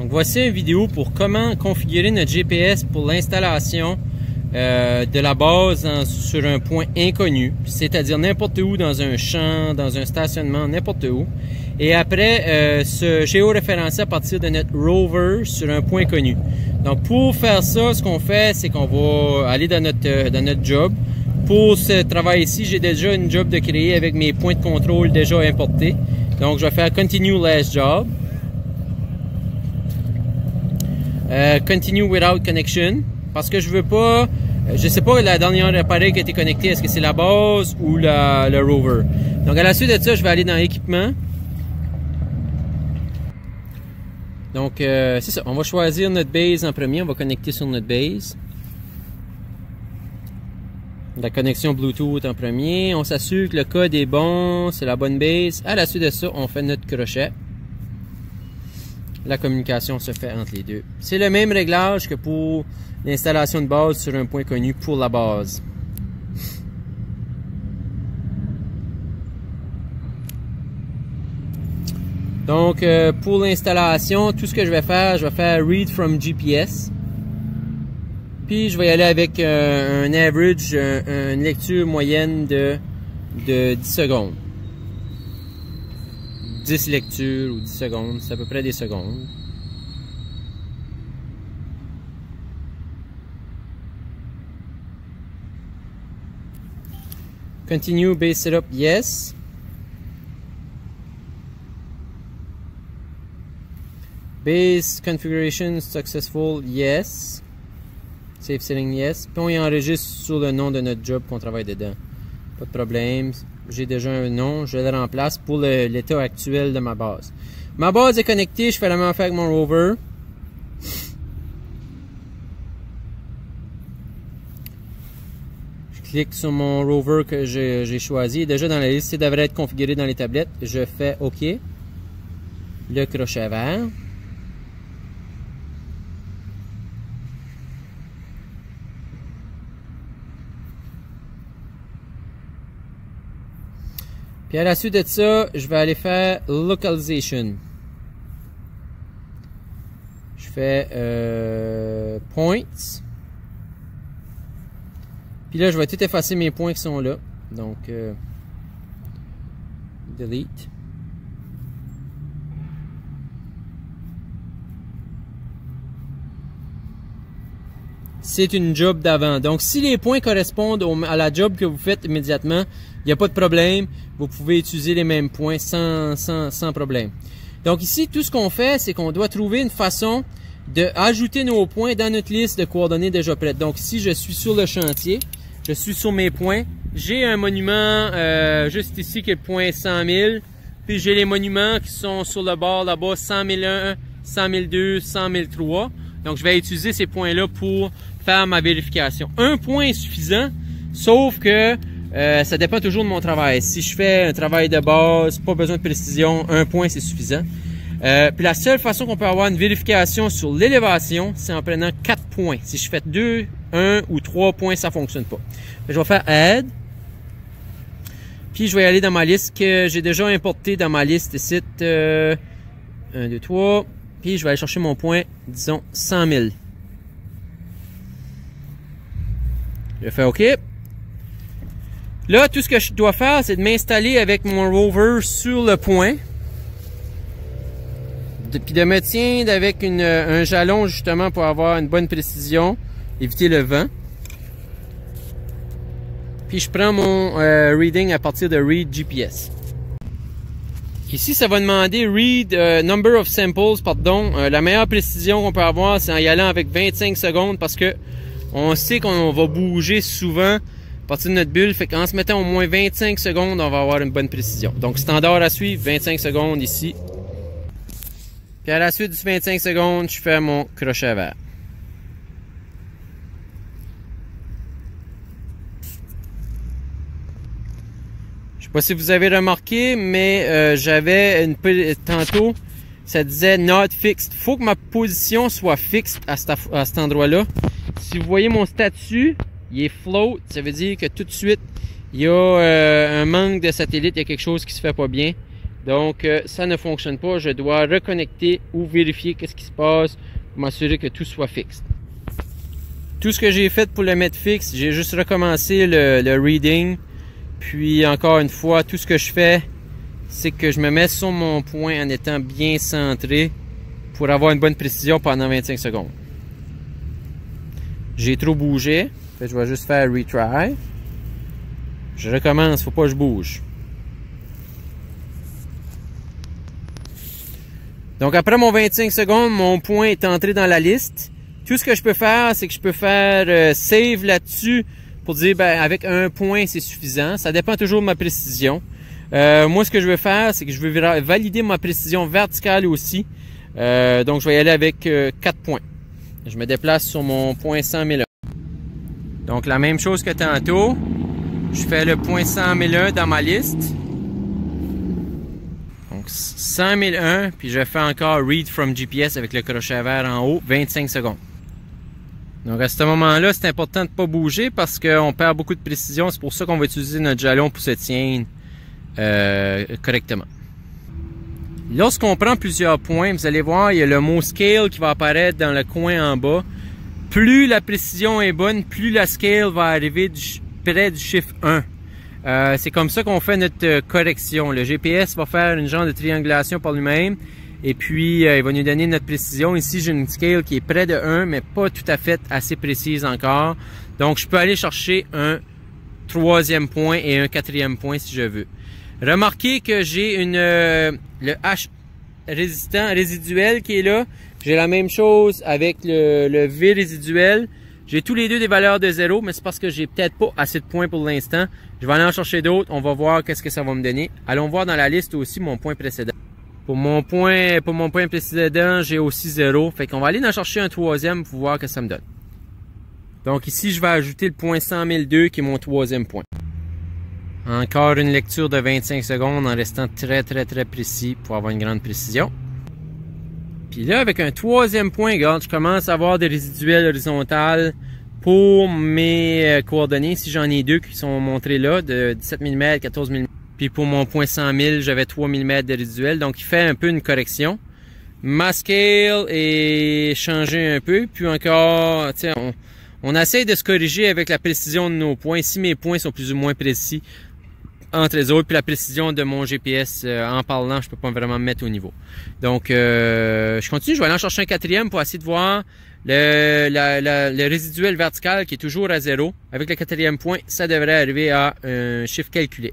Donc voici une vidéo pour comment configurer notre GPS pour l'installation de la base sur un point inconnu, c'est-à-dire n'importe où dans un champ, dans un stationnement, n'importe où. Et après, se géoréférencer à partir de notre rover sur un point connu. Donc pour faire ça, ce qu'on fait, c'est qu'on va aller dans notre job. Pour ce travail ici, j'ai déjà une job de créer avec mes points de contrôle déjà importés. Donc je vais faire Continue Last Job. Continue Without Connection. Parce que je veux pas, je sais pas la dernière appareil qui a été connecté, est-ce que c'est la base ou le rover. Donc à la suite de ça, je vais aller dans Équipement. Donc c'est ça, on va choisir notre base en premier, on va connecter sur notre base. La connexion Bluetooth en premier, on s'assure que le code est bon, c'est la bonne base. À la suite de ça, on fait notre crochet. La communication se fait entre les deux. C'est le même réglage que pour l'installation de base sur un point connu pour la base. Donc, pour l'installation, tout ce que je vais faire Read from GPS. Puis, je vais y aller avec un average, une lecture moyenne de 10 secondes. 10 lectures ou 10 secondes, c'est à peu près des secondes. Continue base setup, yes. Base configuration successful, yes. Save setting, yes. Puis on y enregistre sur le nom de notre job qu'on travaille dedans. Pas de problème. J'ai déjà un nom, je le remplace pour l'état actuel de ma base. Ma base est connectée, je fais la même affaire avec mon rover. Je clique sur mon rover que j'ai choisi. Déjà dans la liste, il devrait être configuré dans les tablettes. Je fais OK. Le crochet vert. Puis à la suite de ça, je vais aller faire Localization. Je fais Points. Puis là, je vais tout effacer mes points qui sont là. Donc, Delete. C'est une job d'avant. Donc, si les points correspondent à la job que vous faites immédiatement, il n'y a pas de problème. Vous pouvez utiliser les mêmes points sans problème. Donc ici, tout ce qu'on fait, c'est qu'on doit trouver une façon d'ajouter nos points dans notre liste de coordonnées déjà prête. Donc ici, je suis sur le chantier. Je suis sur mes points. J'ai un monument juste ici qui est le point 100 000. Puis j'ai les monuments qui sont sur le bord là-bas, 100 001, 100 002, 100 003. Donc je vais utiliser ces points-là pour faire ma vérification. Un point est suffisant, sauf que ça dépend toujours de mon travail. Si je fais un travail de base, pas besoin de précision, un point c'est suffisant. Puis la seule façon qu'on peut avoir une vérification sur l'élévation, c'est en prenant 4 points. Si je fais 2, 1 ou 3 points, ça fonctionne pas. Je vais faire Add. Puis je vais aller dans ma liste que j'ai déjà importé dans ma liste ici. 1, 2, 3. Puis je vais aller chercher mon point, disons 100 000. Je fais OK. Là, tout ce que je dois faire, c'est de m'installer avec mon rover sur le point. Puis de me tiendre avec un jalon justement pour avoir une bonne précision, éviter le vent. Puis je prends mon reading à partir de Read GPS. Ici, ça va demander Read Number of Samples, pardon. La meilleure précision qu'on peut avoir, c'est en y allant avec 25 secondes parce que on sait qu'on va bouger souvent à partir de notre bulle. Fait qu'en se mettant au moins 25 secondes, on va avoir une bonne précision. Donc, standard à suivre, 25 secondes ici. Puis à la suite du 25 secondes, je fais mon crochet vert. Je sais pas si vous avez remarqué, mais j'avais tantôt, ça disait not fixed. Faut que ma position soit fixe à cet endroit-là. Si vous voyez mon statut, il est float, ça veut dire que tout de suite, il y a un manque de satellite, il y a quelque chose qui se fait pas bien. Donc, ça ne fonctionne pas. Je dois reconnecter ou vérifier qu'est-ce qui se passe pour m'assurer que tout soit fixe. Tout ce que j'ai fait pour le mettre fixe, j'ai juste recommencé le reading. Puis, encore une fois, tout ce que je fais, c'est que je me mets sur mon point en étant bien centré pour avoir une bonne précision pendant 25 secondes. J'ai trop bougé. Fait que je vais juste faire retry. Je recommence, faut pas que je bouge. Donc après mon 25 secondes, mon point est entré dans la liste. Tout ce que je peux faire, c'est que je peux faire save là-dessus pour dire ben, avec un point c'est suffisant. Ça dépend toujours de ma précision. Moi ce que je veux faire, c'est que je veux valider ma précision verticale aussi. Donc je vais y aller avec 4 points. Je me déplace sur mon point 100 001. Donc la même chose que tantôt. Je fais le point 100 001 dans ma liste. Donc 100 001, puis je fais encore Read from GPS avec le crochet vert en haut, 25 secondes. Donc à ce moment-là, c'est important de ne pas bouger parce qu'on perd beaucoup de précision. C'est pour ça qu'on va utiliser notre jalon pour se tenir correctement. Lorsqu'on prend plusieurs points, vous allez voir, il y a le mot Scale qui va apparaître dans le coin en bas. Plus la précision est bonne, plus la Scale va arriver près du chiffre 1. C'est comme ça qu'on fait notre correction. Le GPS va faire une genre de triangulation par lui-même et puis il va nous donner notre précision. Ici, j'ai une scale qui est près de 1, mais pas tout à fait assez précise encore. Donc, je peux aller chercher un 3e point et un 4e point si je veux. Remarquez que j'ai le H résistant résiduel qui est là. J'ai la même chose avec le V résiduel. J'ai tous les deux des valeurs de 0, mais c'est parce que j'ai peut-être pas assez de points pour l'instant. Je vais aller en chercher d'autres. On va voir qu'est-ce que ça va me donner. Allons voir dans la liste aussi mon point précédent. Pour mon point précédent, j'ai aussi 0. Fait qu'on va aller en chercher un 3e pour voir ce que ça me donne. Donc ici, je vais ajouter le point 100 002 qui est mon 3e point. Encore une lecture de 25 secondes en restant très précis pour avoir une grande précision. Puis là, avec un 3e point, regarde, je commence à avoir des résiduels horizontales pour mes coordonnées. Si j'en ai deux qui sont montrés là, de 17 mm, 14 mm. Puis pour mon point 100 000, j'avais 3 mm de résiduel. Donc, il fait un peu une correction. Ma scale est changée un peu. Puis encore, tu sais, on essaie de se corriger avec la précision de nos points. Si mes points sont plus ou moins précis entre les autres, puis la précision de mon GPS, en parlant, je peux pas vraiment me mettre au niveau. Donc, je continue, je vais aller en chercher un 4e pour essayer de voir le résiduel vertical qui est toujours à 0. Avec le 4e point, ça devrait arriver à un chiffre calculé.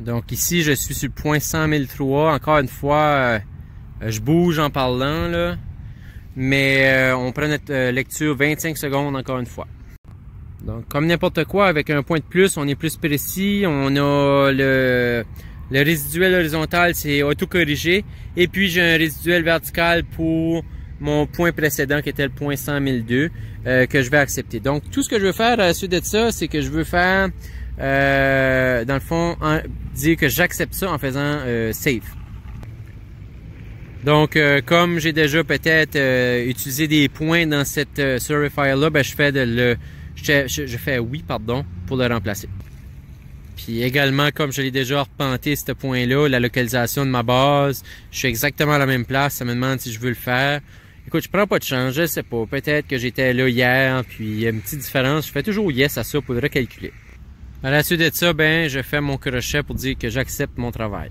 Donc ici, je suis sur le point 100 003. Encore une fois, je bouge en parlant, là. Mais on prend notre lecture 25 secondes encore une fois. Donc, comme n'importe quoi, avec un point de plus, on est plus précis. On a le résiduel horizontal, c'est auto-corrigé. Et puis, j'ai un résiduel vertical pour mon point précédent, qui était le point 100 002, que je vais accepter. Donc, tout ce que je veux faire à la suite de ça, c'est que je veux faire, dans le fond, dire que j'accepte ça en faisant save. Donc, comme j'ai déjà peut-être utilisé des points dans cette Survey-File-là, ben, je fais oui, pardon, pour le remplacer. Puis également, comme je l'ai déjà repenté, ce point-là, la localisation de ma base, je suis exactement à la même place. Ça me demande si je veux le faire. Écoute, je prends pas de chance, je sais pas. Peut-être que j'étais là hier, puis il y a une petite différence. Je fais toujours yes à ça pour le recalculer. À la suite de ça, ben, je fais mon crochet pour dire que j'accepte mon travail.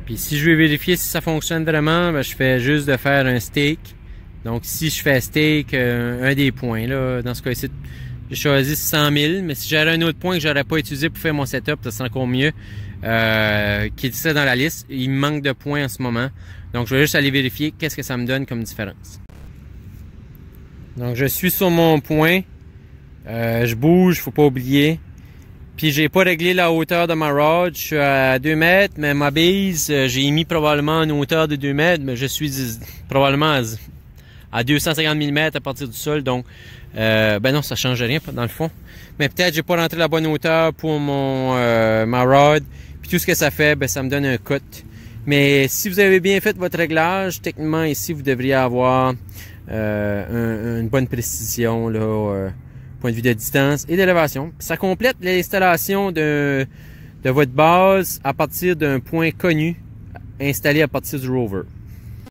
Puis si je veux vérifier si ça fonctionne vraiment, ben, je fais juste de faire un stake. Donc si je fais stake, un des points, là, dans ce cas-ci, j'ai choisi 100 000, mais si j'avais un autre point que j'aurais pas utilisé pour faire mon setup, ça serait encore mieux, qui est ça dans la liste. Il me manque de points en ce moment. Donc je vais juste aller vérifier qu'est-ce que ça me donne comme différence. Donc je suis sur mon point, je bouge, faut pas oublier. Puis j'ai pas réglé la hauteur de ma rod, je suis à 2 mètres, mais ma base, j'ai mis probablement une hauteur de 2 mètres, mais je suis probablement à 250 mm à partir du sol, donc ben non, ça change rien dans le fond. Mais peut-être j'ai pas rentré la bonne hauteur pour ma rod, puis tout ce que ça fait, ben ça me donne un cut. Mais si vous avez bien fait votre réglage, techniquement ici vous devriez avoir une bonne précision là, point de vue de distance et d'élévation. Ça complète l'installation de votre base à partir d'un point connu installé à partir du rover.